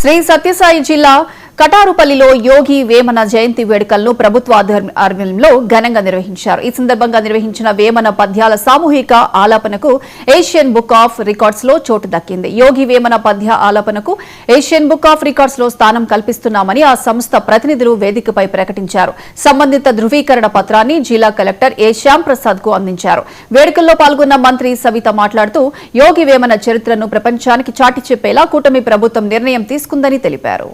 శ్రీ సత్యసాయి జిల్లా కటారుపల్లిలో యోగి వేమన జయంతి వేడుకలను ప్రభుత్వ ఆధ్వర్యంలో ఘనంగా నిర్వహించారు. ఈ సందర్భంగా నిర్వహించిన వేమన పద్యాల సామూహిక ఆలాపనకు ఏషియన్ బుక్ ఆఫ్ రికార్డ్స్ లో చోటు దక్కింది. యోగి వేమన పద్య ఆలాపనకు ఏషియన్ బుక్ ఆఫ్ రికార్డ్స్ లో స్థానం కల్పిస్తున్నామని ఆ సంస్థ ప్రతినిధులు వేదికపై ప్రకటించారు. సంబంధిత ధృవీకరణ పత్రాన్ని జిల్లా కలెక్టర్ ఏ శ్యామ్ ప్రసాద్ కు అందించారు. వేడుకల్లో పాల్గొన్న మంత్రి సవిత మాట్లాడుతూ యోగి వేమన చరిత్రను ప్రపంచానికి చాటి చెప్పేలా కూటమి ప్రభుత్వం నిర్ణయం తీసుకుందని తెలిపారు.